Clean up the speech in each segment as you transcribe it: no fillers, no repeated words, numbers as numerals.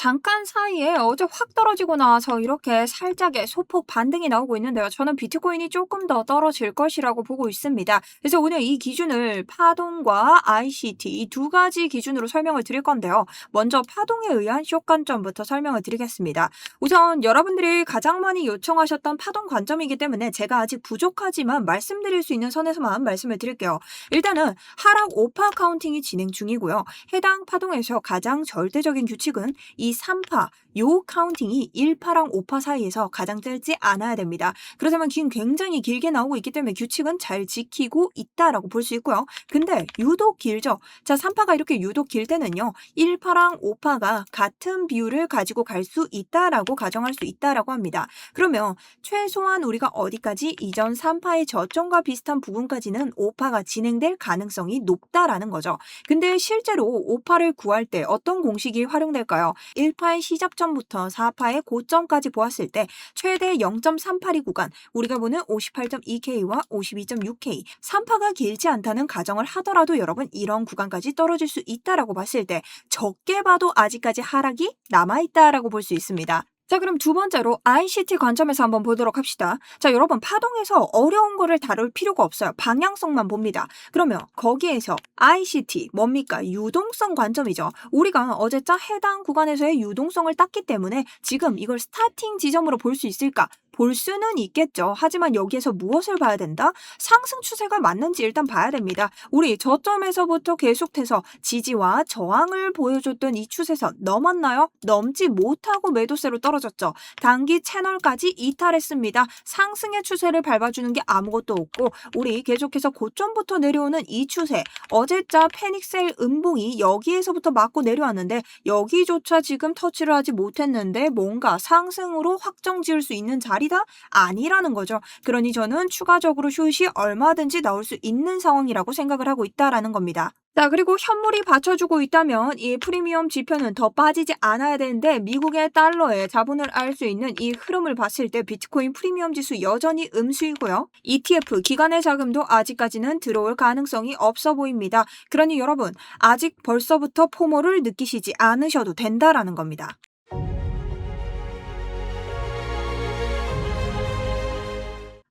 잠깐 사이에 어제 확 떨어지고 나서 이렇게 살짝의 소폭 반등이 나오고 있는데요. 저는 비트코인이 조금 더 떨어질 것이라고 보고 있습니다. 그래서 오늘 이 기준을 파동과 ICT 이 두 가지 기준으로 설명을 드릴 건데요. 먼저 파동에 의한 쇼 관점부터 설명을 드리겠습니다. 우선 여러분들이 가장 많이 요청하셨던 파동 관점이기 때문에 제가 아직 부족하지만 말씀드릴 수 있는 선에서만 말씀을 드릴게요. 일단은 하락 오파 카운팅이 진행 중이고요. 해당 파동에서 가장 절대적인 규칙은 이 3파 요 카운팅이 1파랑 5파 사이에서 가장 짧지 않아야 됩니다. 그렇다면 지금 굉장히 길게 나오고 있기 때문에 규칙은 잘 지키고 있다라고 볼 수 있고요. 근데 유독 길죠. 자, 3파가 이렇게 유독 길 때는요. 1파랑 5파가 같은 비율을 가지고 갈 수 있다라고 가정할 수 있다라고 합니다. 그러면 최소한 우리가 어디까지 이전 3파의 저점과 비슷한 부분까지는 5파가 진행될 가능성이 높다라는 거죠. 근데 실제로 5파를 구할 때 어떤 공식이 활용될까요? 1파의 시작점부터 4파의 고점까지 보았을 때 최대 0.38이 구간, 우리가 보는 58.2K와 52.6K, 3파가 길지 않다는 가정을 하더라도 여러분 이런 구간까지 떨어질 수 있다라고 봤을 때 적게 봐도 아직까지 하락이 남아있다라고 볼 수 있습니다. 자, 그럼 두 번째로 ICT 관점에서 한번 보도록 합시다. 자, 여러분 파동에서 어려운 거를 다룰 필요가 없어요. 방향성만 봅니다. 그러면 거기에서 ICT 뭡니까? 유동성 관점이죠. 우리가 어제자 해당 구간에서의 유동성을 땄기 때문에 지금 이걸 스타팅 지점으로 볼 수 있을까? 볼 수는 있겠죠. 하지만 여기에서 무엇을 봐야 된다? 상승 추세가 맞는지 일단 봐야 됩니다. 우리 저점에서부터 계속해서 지지와 저항을 보여줬던 이 추세선 넘었나요? 넘지 못하고 매도세로 떨어졌죠. 단기 채널까지 이탈했습니다. 상승의 추세를 밟아주는 게 아무것도 없고 우리 계속해서 고점부터 내려오는 이 추세, 어제자 패닉셀 음봉이 여기에서부터 맞고 내려왔는데 여기조차 지금 터치를 하지 못했는데 뭔가 상승으로 확정 지을 수 있는 자리다? 아니라는 거죠. 그러니 저는 추가적으로 숏이 얼마든지 나올 수 있는 상황이라고 생각을 하고 있다라는 겁니다. 자, 그리고 현물이 받쳐주고 있다면 이 프리미엄 지표는 더 빠지지 않아야 되는데 미국의 달러의 자본을 알 수 있는 이 흐름을 봤을 때 비트코인 프리미엄 지수 여전히 음수이고요. ETF 기관의 자금도 아직까지는 들어올 가능성이 없어 보입니다. 그러니 여러분 아직 벌써부터 포모를 느끼시지 않으셔도 된다라는 겁니다.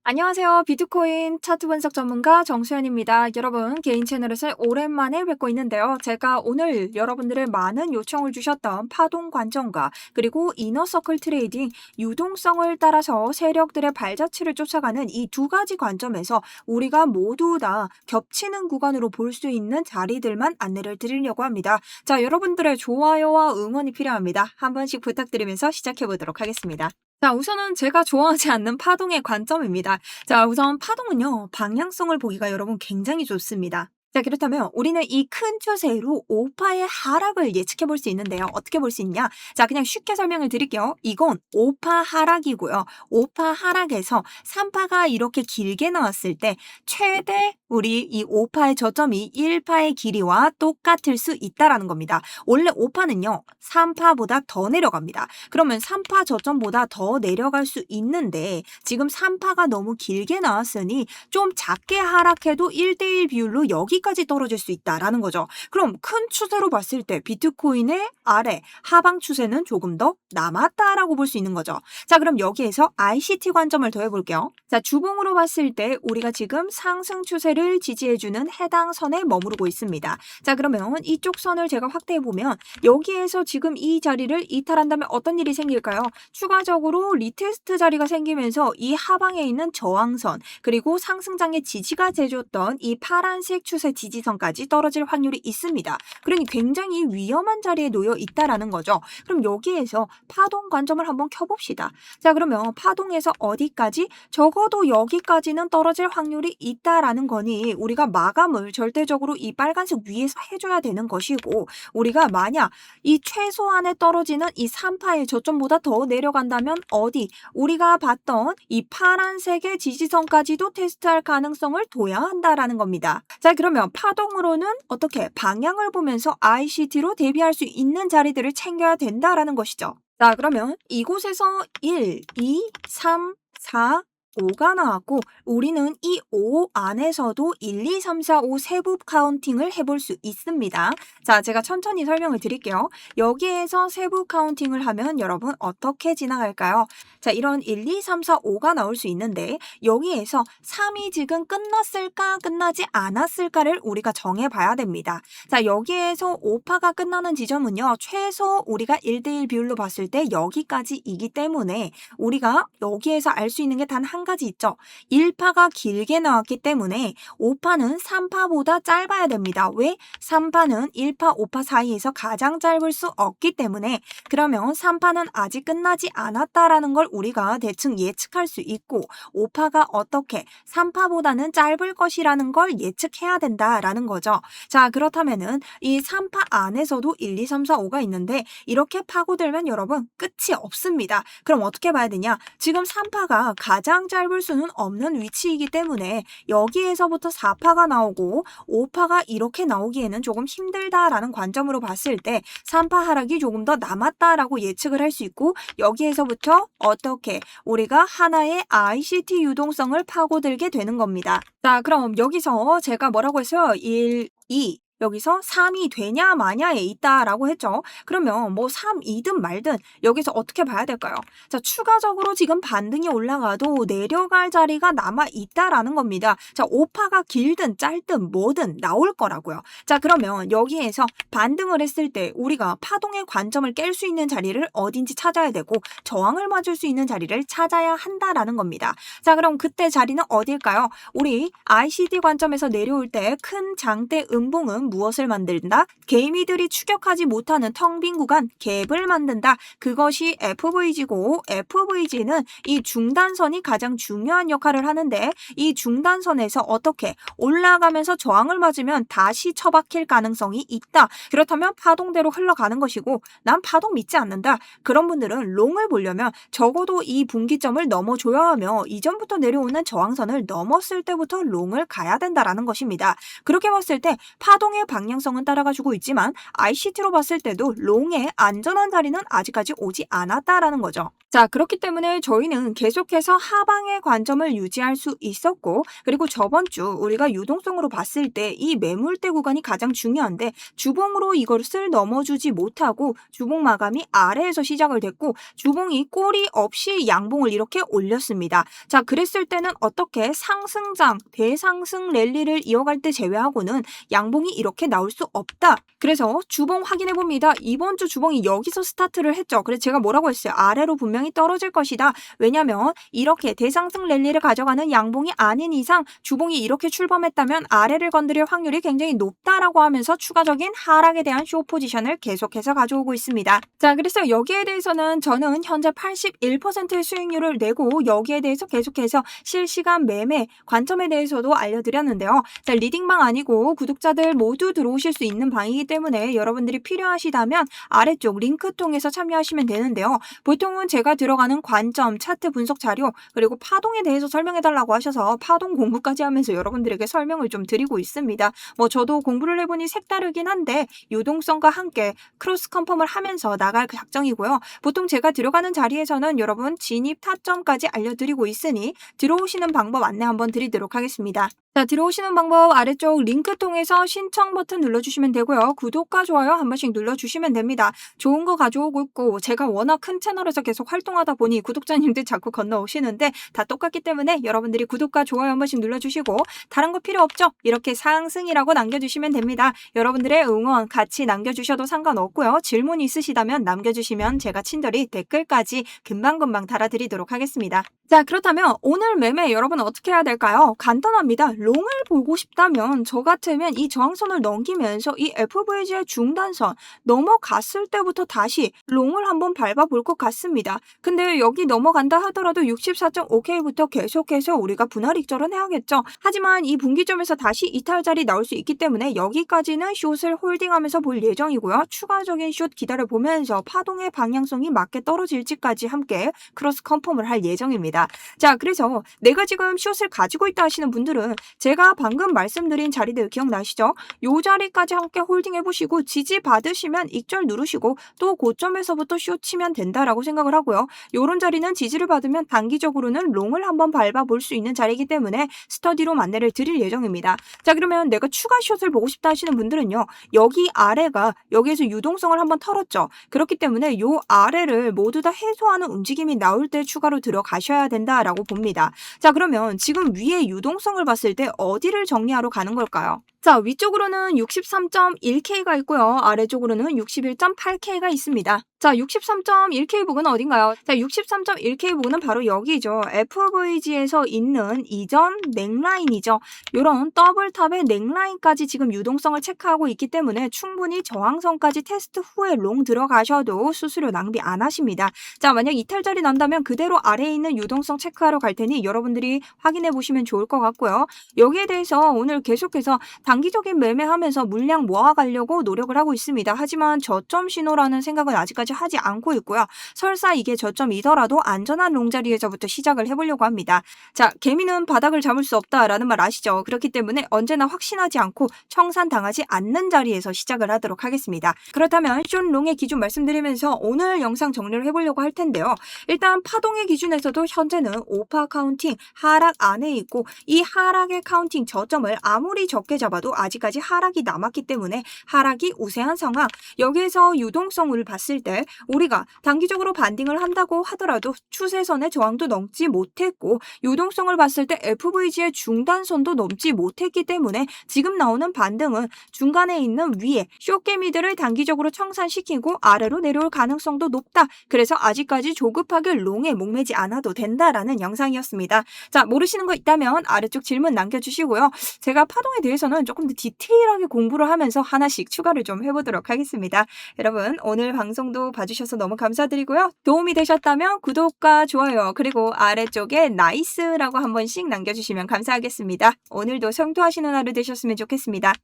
안녕하세요. 비트코인 차트 분석 전문가 정수연입니다. 여러분 개인 채널에서 오랜만에 뵙고 있는데요. 제가 오늘 여러분들의 많은 요청을 주셨던 파동 관점과 그리고 이너서클 트레이딩 유동성을 따라서 세력들의 발자취를 쫓아가는 이 두 가지 관점에서 우리가 모두 다 겹치는 구간으로 볼 수 있는 자리들만 안내를 드리려고 합니다. 자, 여러분들의 좋아요와 응원이 필요합니다. 한 번씩 부탁드리면서 시작해 보도록 하겠습니다. 자, 우선은 제가 좋아하지 않는 파동의 관점입니다. 자, 우선 파동은요, 방향성을 보기가 여러분 굉장히 좋습니다. 자, 그렇다면 우리는 이 큰 추세로 5파의 하락을 예측해 볼 수 있는데요. 어떻게 볼 수 있냐? 자, 그냥 쉽게 설명을 드릴게요. 이건 5파 하락이고요. 5파 하락에서 3파가 이렇게 길게 나왔을 때 최대 우리 이 5파의 저점이 1파의 길이와 똑같을 수 있다라는 겁니다. 원래 5파는요, 3파보다 더 내려갑니다. 그러면 3파 저점보다 더 내려갈 수 있는데 지금 3파가 너무 길게 나왔으니 좀 작게 하락해도 1대1 비율로 여기까지 떨어질 수 있다라는 거죠. 그럼 큰 추세로 봤을 때 비트코인의 아래 하방 추세는 조금 더 남았다라고 볼 수 있는 거죠. 자, 그럼 여기에서 ICT 관점을 더해 볼게요. 자, 주봉으로 봤을 때 우리가 지금 상승 추세를 지지해주는 해당 선에 머무르고 있습니다. 자, 그러면 이쪽 선을 제가 확대해 보면 여기에서 지금 이 자리를 이탈한다면 어떤 일이 생길까요? 추가적으로 리테스트 자리가 생기면서 이 하방에 있는 저항선 그리고 상승장의 지지가 재줬던 이 파란색 추세 지지선까지 떨어질 확률이 있습니다. 그러니 굉장히 위험한 자리에 놓여 있다라는 거죠. 그럼 여기에서 파동 관점을 한번 켜봅시다. 자, 그러면 파동에서 어디까지? 적어도 여기까지는 떨어질 확률이 있다라는 거니 우리가 마감을 절대적으로 이 빨간색 위에서 해줘야 되는 것이고 우리가 만약 이 최소한에 떨어지는 이 3파의 저점보다 더 내려간다면 어디? 우리가 봤던 이 파란색의 지지선까지도 테스트할 가능성을 둬야 한다라는 겁니다. 자, 그러면 파동으로는 어떻게 방향을 보면서 ICT로 대비할 수 있는 자리들을 챙겨야 된다라는 것이죠. 자, 그러면 이곳에서 1, 2, 3, 4, 5가 나왔고 우리는 이 5 안에서도 1, 2, 3, 4, 5 세부 카운팅을 해볼 수 있습니다. 자, 제가 천천히 설명을 드릴게요. 여기에서 세부 카운팅을 하면 여러분 어떻게 지나갈까요? 자, 이런 1, 2, 3, 4, 5가 나올 수 있는데 여기에서 3이 지금 끝났을까 끝나지 않았을까를 우리가 정해봐야 됩니다. 자, 여기에서 5파가 끝나는 지점은요. 최소 우리가 1대1 비율로 봤을 때 여기까지이기 때문에 우리가 여기에서 알 수 있는 게 단 한 가지 있죠. 1파가 길게 나왔기 때문에 5파는 3파보다 짧아야 됩니다. 왜? 3파는 1파, 5파 사이에서 가장 짧을 수 없기 때문에 그러면 3파는 아직 끝나지 않았다라는 걸 우리가 대충 예측할 수 있고 5파가 어떻게 3파보다는 짧을 것이라는 걸 예측해야 된다라는 거죠. 자, 그렇다면은 이 3파 안에서도 1, 2, 3, 4, 5가 있는데 이렇게 파고들면 여러분 끝이 없습니다. 그럼 어떻게 봐야 되냐? 지금 3파가 가장 짧을 수는 없는 위치이기 때문에 여기에서부터 4파가 나오고 5파가 이렇게 나오기에는 조금 힘들다라는 관점으로 봤을 때 3파 하락이 조금 더 남았다라고 예측을 할 수 있고 여기에서부터 어떻게 우리가 하나의 ICT 유동성을 파고들게 되는 겁니다. 자, 그럼 여기서 제가 뭐라고 했어요? 1, 2 여기서 3이 되냐 마냐에 있다라고 했죠. 그러면 뭐 3이든 말든 여기서 어떻게 봐야 될까요? 자, 추가적으로 지금 반등이 올라가도 내려갈 자리가 남아 있다라는 겁니다. 자, 5파가 길든 짧든 뭐든 나올 거라고요. 자, 그러면 여기에서 반등을 했을 때 우리가 파동의 관점을 깰 수 있는 자리를 어딘지 찾아야 되고 저항을 맞을 수 있는 자리를 찾아야 한다라는 겁니다. 자, 그럼 그때 자리는 어딜까요? 우리 ICT 관점에서 내려올 때 큰 장대 음봉은 무엇을 만든다? 개미들이 추격하지 못하는 텅 빈 구간, 갭을 만든다. 그것이 FVG고 FVG는 이 중단선이 가장 중요한 역할을 하는데 이 중단선에서 어떻게 올라가면서 저항을 맞으면 다시 처박힐 가능성이 있다. 그렇다면 파동대로 흘러가는 것이고 난 파동 믿지 않는다. 그런 분들은 롱을 보려면 적어도 이 분기점을 넘어줘야 하며 이전부터 내려오는 저항선을 넘었을 때부터 롱을 가야 된다라는 것입니다. 그렇게 봤을 때 파동의 방향성은 따라가주고 있지만 ICT로 봤을 때도 롱의 안전한 자리는 아직까지 오지 않았다라는 거죠. 자, 그렇기 때문에 저희는 계속해서 하방의 관점을 유지할 수 있었고 그리고 저번 주 우리가 유동성으로 봤을 때 이 매물대 구간이 가장 중요한데 주봉으로 이것을 넘어주지 못하고 주봉 마감이 아래에서 시작을 됐고 주봉이 꼬리 없이 양봉을 이렇게 올렸습니다. 자, 그랬을 때는 어떻게 상승장, 대상승 랠리를 이어갈 때 제외하고는 양봉이 이렇게 나올 수 없다. 그래서 주봉 확인해 봅니다. 이번 주 주봉이 여기서 스타트를 했죠. 그래서 제가 뭐라고 했어요? 아래로 분명히 떨어질 것이다. 왜냐면 이렇게 대상승 랠리를 가져가는 양봉이 아닌 이상 주봉이 이렇게 출범했다면 아래를 건드릴 확률이 굉장히 높다라고 하면서 추가적인 하락에 대한 쇼 포지션을 계속해서 가져오고 있습니다. 자, 그래서 여기에 대해서는 저는 현재 81%의 수익률을 내고 여기에 대해서 계속해서 실시간 매매 관점에 대해서도 알려드렸는데요. 자, 리딩방 아니고 구독자들 모두 들어오실 수 있는 방이기 때문에 여러분들이 필요하시다면 아래쪽 링크 통해서 참여하시면 되는데요. 보통은 제가 들어가는 관점, 차트 분석 자료, 그리고 파동에 대해서 설명해달라고 하셔서 파동 공부까지 하면서 여러분들에게 설명을 좀 드리고 있습니다. 뭐 저도 공부를 해보니 색다르긴 한데 유동성과 함께 크로스 컨펌을 하면서 나갈 작정이고요. 보통 제가 들어가는 자리에서는 여러분 진입 타점까지 알려드리고 있으니 들어오시는 방법 안내 한번 드리도록 하겠습니다. 자, 들어오시는 방법 아래쪽 링크 통해서 신청 버튼 눌러주시면 되고요. 구독과 좋아요 한 번씩 눌러주시면 됩니다. 좋은 거 가져오고 있고 제가 워낙 큰 채널에서 계속 활동하다 보니 구독자님들 자꾸 건너오시는데 다 똑같기 때문에 여러분들이 구독과 좋아요 한 번씩 눌러주시고 다른 거 필요 없죠? 이렇게 상승이라고 남겨주시면 됩니다. 여러분들의 응원 같이 남겨주셔도 상관없고요. 질문 있으시다면 남겨주시면 제가 친절히 댓글까지 금방금방 달아드리도록 하겠습니다. 자, 그렇다면 오늘 매매 여러분 어떻게 해야 될까요? 간단합니다. 롱을 보고 싶다면 저 같으면 이 저항선을 넘기면서 이 FVG의 중단선 넘어갔을 때부터 다시 롱을 한번 밟아볼 것 같습니다. 근데 여기 넘어간다 하더라도 64.5K부터 계속해서 우리가 분할 익절은 해야겠죠. 하지만 이 분기점에서 다시 이탈 자리 나올 수 있기 때문에 여기까지는 숏을 홀딩하면서 볼 예정이고요. 추가적인 숏 기다려보면서 파동의 방향성이 맞게 떨어질지까지 함께 크로스 컨펌을 할 예정입니다. 자, 그래서 내가 지금 숏을 가지고 있다 하시는 분들은 제가 방금 말씀드린 자리들 기억나시죠? 요 자리까지 함께 홀딩해 보시고 지지 받으시면 익절 누르시고 또 고점에서부터 숏 치면 된다라고 생각을 하고요. 요런 자리는 지지를 받으면 단기적으로는 롱을 한번 밟아볼 수 있는 자리이기 때문에 스터디로 안내를 드릴 예정입니다. 자, 그러면 내가 추가 숏을 보고 싶다 하시는 분들은요. 여기 아래가 여기에서 유동성을 한번 털었죠. 그렇기 때문에 요 아래를 모두 다 해소하는 움직임이 나올 때 추가로 들어가셔야 된다라고 봅니다. 자, 그러면 지금 위에 유동성을 봤을 때 어디를 정리하러 가는 걸까요? 자, 위쪽으로는 63.1K가 있고요. 아래쪽으로는 61.8K가 있습니다. 자, 63.1K 부근 어딘가요? 자, 63.1K 부근은 바로 여기죠. FVG에서 있는 이전 넥라인이죠. 요런 더블탑의 넥라인까지 지금 유동성을 체크하고 있기 때문에 충분히 저항선까지 테스트 후에 롱 들어가셔도 수수료 낭비 안 하십니다. 자, 만약 이탈자리 난다면 그대로 아래에 있는 유동성 체크하러 갈 테니 여러분들이 확인해 보시면 좋을 것 같고요. 여기에 대해서 오늘 계속해서 단기적인 매매하면서 물량 모아가려고 노력을 하고 있습니다. 하지만 저점 신호라는 생각은 아직까지 하지 않고 있고요. 설사 이게 저점이더라도 안전한 롱자리에서부터 시작을 해보려고 합니다. 자, 개미는 바닥을 잡을 수 없다라는 말 아시죠? 그렇기 때문에 언제나 확신하지 않고 청산당하지 않는 자리에서 시작을 하도록 하겠습니다. 그렇다면 숏롱의 기준 말씀드리면서 오늘 영상 정리를 해보려고 할 텐데요. 일단 파동의 기준에서도 현재는 오파 카운팅 하락 안에 있고 이 하락의 카운팅 저점을 아무리 적게 잡아도 아직까지 하락이 남았기 때문에 하락이 우세한 상황. 여기에서 유동성을 봤을 때 우리가 단기적으로 반등을 한다고 하더라도 추세선의 저항도 넘지 못했고 유동성을 봤을 때 FVG의 중단선도 넘지 못했기 때문에 지금 나오는 반등은 중간에 있는 위에 숏개미들을 단기적으로 청산시키고 아래로 내려올 가능성도 높다. 그래서 아직까지 조급하게 롱에 목매지 않아도 된다라는 영상이었습니다. 자, 모르시는 거 있다면 아래쪽 질문 남겨주시고요. 제가 파동에 대해서는 조금 더 디테일하게 공부를 하면서 하나씩 추가를 좀 해보도록 하겠습니다. 여러분, 오늘 방송도 봐주셔서 너무 감사드리고요. 도움이 되셨다면 구독과 좋아요 그리고 아래쪽에 나이스라고 한 번씩 남겨주시면 감사하겠습니다. 오늘도 성투하시는 하루 되셨으면 좋겠습니다.